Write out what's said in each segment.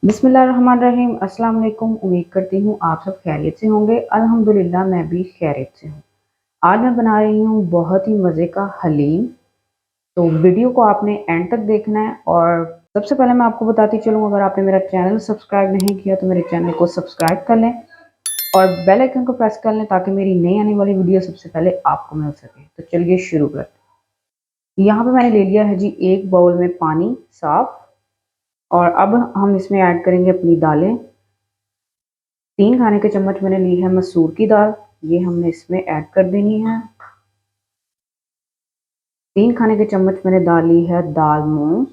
बिस्मिल्लाहिर्रहमानिर्रहीम। अस्सलाम वालेकुम। उम्मीद करती हूँ आप सब खैरियत से होंगे। अल्हम्दुलिल्लाह मैं भी खैरियत से हूँ। आज मैं बना रही हूँ बहुत ही मज़े का हलीम। तो वीडियो को आपने एंड तक देखना है। और सबसे पहले मैं आपको बताती चलूँ, अगर आपने मेरा चैनल सब्सक्राइब नहीं किया तो मेरे चैनल को सब्सक्राइब कर लें और बेल आइकन को प्रेस कर लें ताकि मेरी नई आने वाली वीडियो सबसे पहले आपको मिल सके। तो चलिए शुरू करते हैं। यहाँ पे मैंने ले लिया है जी एक बाउल में पानी साफ। और अब हम इसमें ऐड करेंगे अपनी दालें। 3 खाने के चम्मच मैंने ली है मसूर की दाल, ये हमने इसमें ऐड कर देनी है। 3 खाने के चम्मच मैंने दाल ली है दाल मूंग।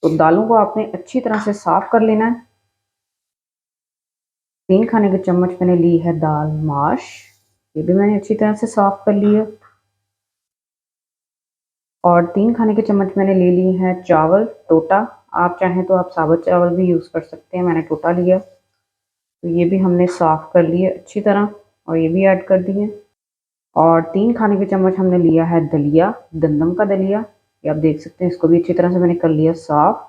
तो दालों को आपने अच्छी तरह से साफ कर लेना है। 3 खाने के चम्मच मैंने ली है दाल माश, ये भी मैंने अच्छी तरह से साफ कर ली है। और 3 खाने के चम्मच मैंने ले ली है चावल टोटा। आप चाहें तो आप साबुत चावल भी यूज़ कर सकते हैं, मैंने टोटा लिया। तो ये भी हमने साफ कर लिए अच्छी तरह और ये भी ऐड कर दिए। और 3 खाने के चम्मच हमने लिया है दलिया, गंदम का दलिया, ये आप देख सकते हैं। इसको भी अच्छी तरह से मैंने कर लिया साफ।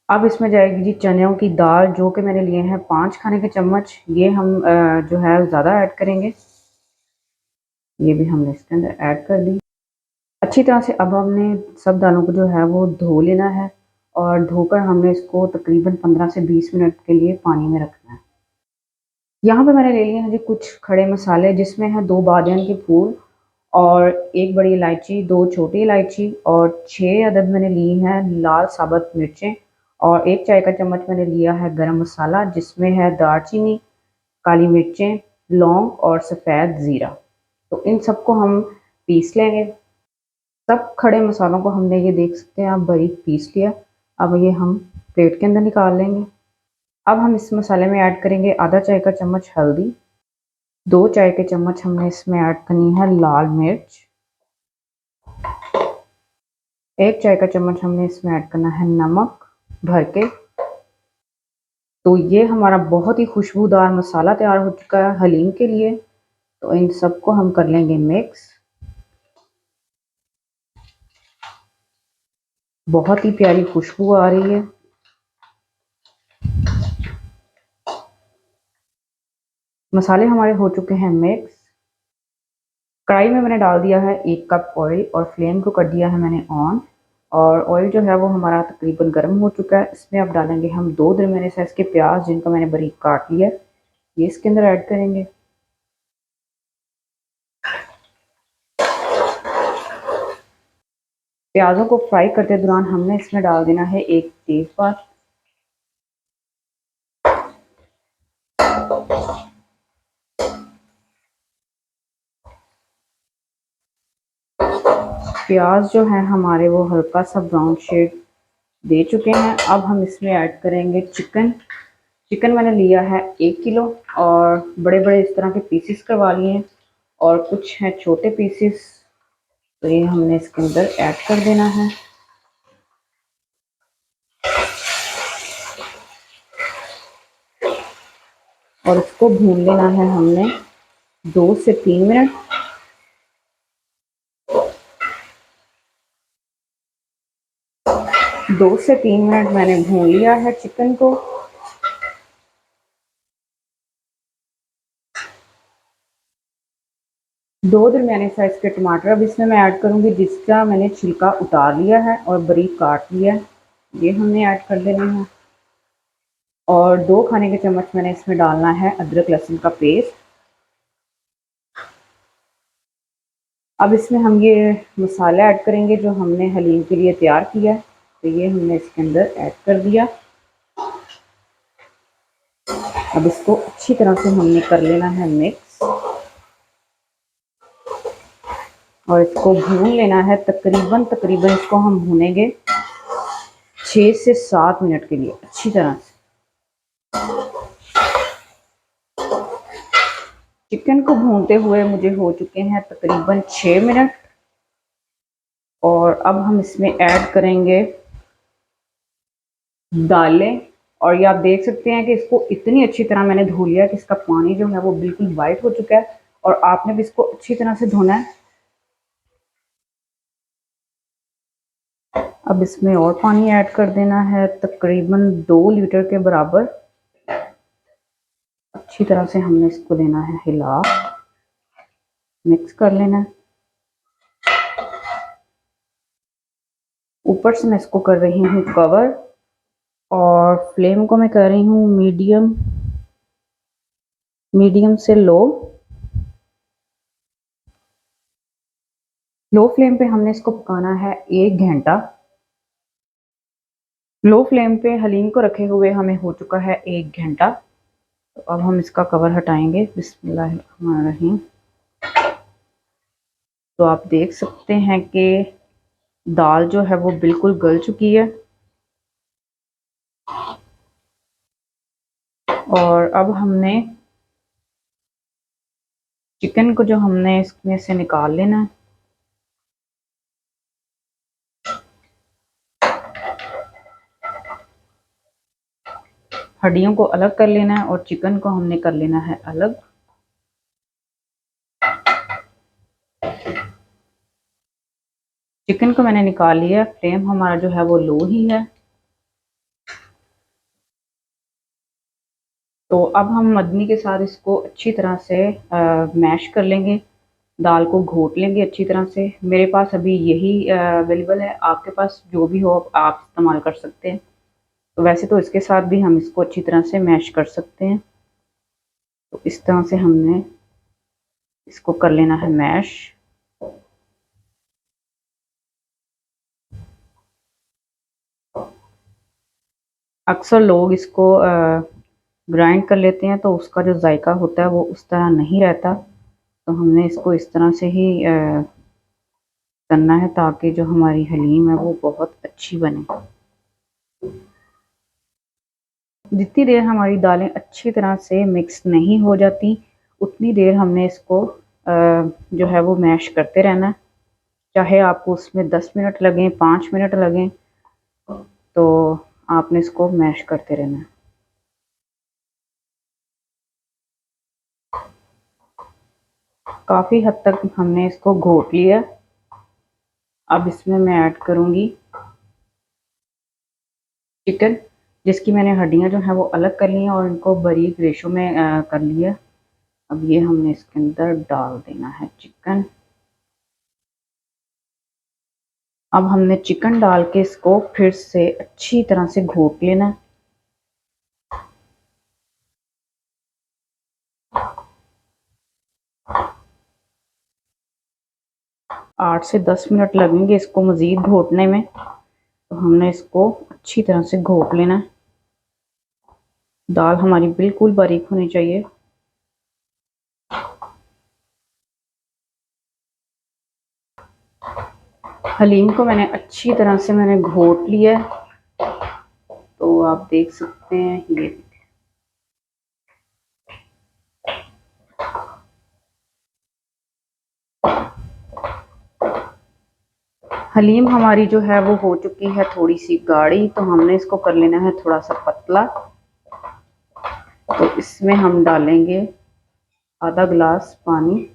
अब इसमें जाएगी जी चनों की दाल, जो कि मैंने लिए हैं 5 खाने के चम्मच। ये हम जो है ज़्यादा ऐड करेंगे। ये भी हमने इसके अंदर ऐड कर दी अच्छी तरह से। अब हमने सब दालों को जो है वो धो लेना है और धोकर हमने इसको तकरीबन 15 से 20 मिनट के लिए पानी में रखना है। यहाँ पे मैंने ले लिए हैं जी कुछ खड़े मसाले, जिसमें है 2 बादियान के फूल और 1 बड़ी इलायची, 2 छोटी इलायची और 6 अदद मैंने ली हैं लाल साबुत मिर्चें। और 1 चाय का चम्मच मैंने लिया है गरम मसाला, जिसमें है दालचीनी, काली मिर्चें, लौंग और सफ़ेद ज़ीरा। तो इन सबको हम पीस लेंगे। सब खड़े मसालों को हमने, ये देख सकते हैं आप, बारीक पीस लिया। अब ये हम प्लेट के अंदर निकाल लेंगे। अब हम इस मसाले में ऐड करेंगे आधा चाय का चम्मच हल्दी, 2 चाय के चम्मच हमने इसमें ऐड करनी है लाल मिर्च, 1 चाय का चम्मच हमने इसमें ऐड करना है नमक भर के। तो ये हमारा बहुत ही खुशबूदार मसाला तैयार हो चुका है हलीम के लिए। तो इन सबको हम कर लेंगे मिक्स। बहुत ही प्यारी खुशबू आ रही है। मसाले हमारे हो चुके हैं मिक्स। कढ़ाई में मैंने डाल दिया है 1 कप ऑयल और फ्लेम को कर दिया है मैंने ऑन। और ऑयल जो है वो हमारा तकरीबन गर्म हो चुका है। इसमें अब डालेंगे हम 2 दरमियाने साइज़ के प्याज, जिनको मैंने बारीक काट लिया, ये इसके अंदर ऐड करेंगे। प्याज़ों को फ्राई करते दौरान हमने इसमें डाल देना है 1 तेज़पात, प्याज जो है हमारे वो हल्का सा ब्राउन शेड दे चुके हैं। अब हम इसमें ऐड करेंगे चिकन। चिकन मैंने लिया है 1 किलो और बड़े बड़े इस तरह के पीसेस करवा लिए हैं और कुछ हैं छोटे पीसेस। तो ये हमने इसके अंदर ऐड कर देना है। और इसको भून लेना है हमने 2 से 3 मिनट। 2 से 3 मिनट मैंने भून लिया है चिकन को। दो दरमियाने साइज के टमाटर अब इसमें मैं ऐड करूंगी, जिसका मैंने छिलका उतार लिया है और बारीक काट लिया है, ये हमने ऐड कर देना है। और 2 खाने के चम्मच मैंने इसमें डालना है अदरक लहसुन का पेस्ट। अब इसमें हम ये मसाला ऐड करेंगे जो हमने हलीम के लिए तैयार किया है। तो ये हमने इसके अंदर ऐड कर दिया। अब इसको अच्छी तरह से हमने कर लेना है मिक्स और इसको भून लेना है। तकरीबन इसको हम भूनेंगे 6 से 7 मिनट के लिए अच्छी तरह से। चिकन को भूनते हुए मुझे हो चुके हैं तकरीबन 6 मिनट। और अब हम इसमें ऐड करेंगे दालें। और ये आप देख सकते हैं कि इसको इतनी अच्छी तरह मैंने धो लिया कि इसका पानी जो है वो बिल्कुल वाइट हो चुका है। और आपने भी इसको अच्छी तरह से धोना है। अब इसमें और पानी ऐड कर देना है, तकरीबन 2 लीटर के बराबर। अच्छी तरह से हमने इसको लेना है हिला, मिक्स कर लेना है। ऊपर से मैं इसको कर रही हूँ कवर, और फ्लेम को मैं कर रही हूँ मीडियम से लो। लो फ्लेम पे हमने इसको पकाना है 1 घंटा। लो फ्लेम पे हलीम को रखे हुए हमें हो चुका है 1 घंटा। तो अब हम इसका कवर हटाएंगे। बिस्मिल्लाहिर्रहमानिर्रहीम। तो आप देख सकते हैं कि दाल जो है वो बिल्कुल गल चुकी है। और अब हमने चिकन को जो हमने इसमें से निकाल लेना है। हड्डियों को अलग कर लेना है और चिकन को हमने कर लेना है अलग। चिकन को मैंने निकाल लिया। फ्लेम हमारा जो है वो लो ही है। तो अब हम मदनी के साथ इसको अच्छी तरह से मैश कर लेंगे। दाल को घोट लेंगे अच्छी तरह से। मेरे पास अभी यही अवेलेबल है, आपके पास जो भी हो आप इस्तेमाल कर सकते हैं। तो वैसे तो इसके साथ भी हम इसको अच्छी तरह से मैश कर सकते हैं। तो इस तरह से हमने इसको कर लेना है मैश। अक्सर लोग इसको ग्राइंड कर लेते हैं तो उसका जो जायका होता है वो उस तरह नहीं रहता। तो हमने इसको इस तरह से ही करना है ताकि जो हमारी हलीम है वो बहुत अच्छी बने। जितनी देर हमारी दालें अच्छी तरह से मिक्स नहीं हो जाती उतनी देर हमने इसको जो है वो मैश करते रहना। चाहे आपको उसमें 10 मिनट लगें, 5 मिनट लगें, तो आपने इसको मैश करते रहना। काफ़ी हद तक हमने इसको घोट लिया। अब इसमें मैं ऐड करूँगी चिकन, जिसकी मैंने हड्डियाँ जो हैं वो अलग कर ली हैं और इनको बारीक रेशो में कर लिया। अब ये हमने इसके अंदर डाल देना है चिकन। अब हमने चिकन डाल के इसको फिर से अच्छी तरह से घोट लेना। 8 से 10 मिनट लगेंगे इसको मज़ीद घोटने में। तो हमने इसको अच्छी तरह से घोट लेना। दाल हमारी बिल्कुल बारीक होनी चाहिए। हलीम को मैंने अच्छी तरह से घोट लिया। तो आप देख सकते हैं ये हलीम हमारी जो है वो हो चुकी है थोड़ी सी गाढ़ी। तो हमने इसको कर लेना है थोड़ा सा पतला। तो इसमें हम डालेंगे आधा गिलास पानी।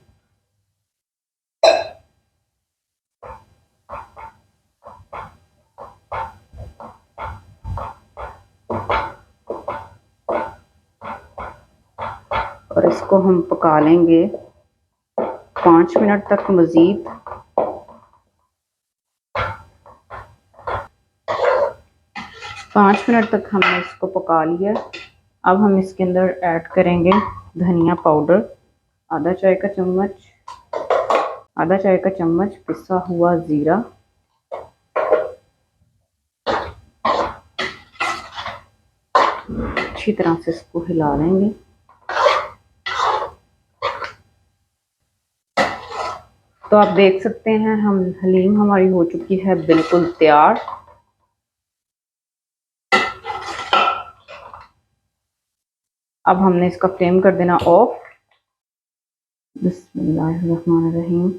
और इसको हम पका लेंगे 5 मिनट तक मज़ीद। 5 मिनट तक हमने इसको पका लिया। अब हम इसके अंदर ऐड करेंगे धनिया पाउडर, आधा चाय का चम्मच, आधा चाय का चम्मच पिसा हुआ ज़ीरा, अच्छी तरह से इसको हिला लेंगे। तो आप देख सकते हैं हम हलीम हमारी हो चुकी है बिल्कुल तैयार। अब हमने इसका फ्लेम कर देना ऑफ। बिस्मिल्लाहिर्रहमानिर्रहीम।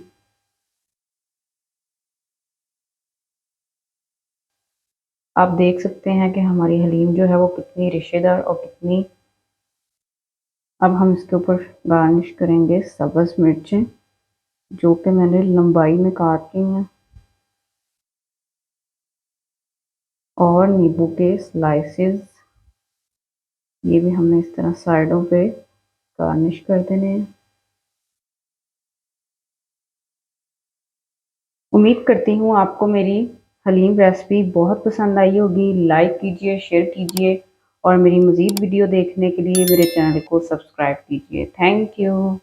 आप देख सकते हैं कि हमारी हलीम जो है वो कितनी रेशेदार और कितनी। अब हम इसके ऊपर गार्निश करेंगे सब्ज़ मिर्चें, जो कि मैंने लंबाई में काट ली हैं। और नींबू के स्लाइसेस, ये भी हमने इस तरह साइडों पे गार्निश कर देने हैं। उम्मीद करती हूँ आपको मेरी हलीम रेसिपी बहुत पसंद आई होगी। लाइक कीजिए, शेयर कीजिए और मेरी मज़ीद वीडियो देखने के लिए मेरे चैनल को सब्सक्राइब कीजिए। Thank you.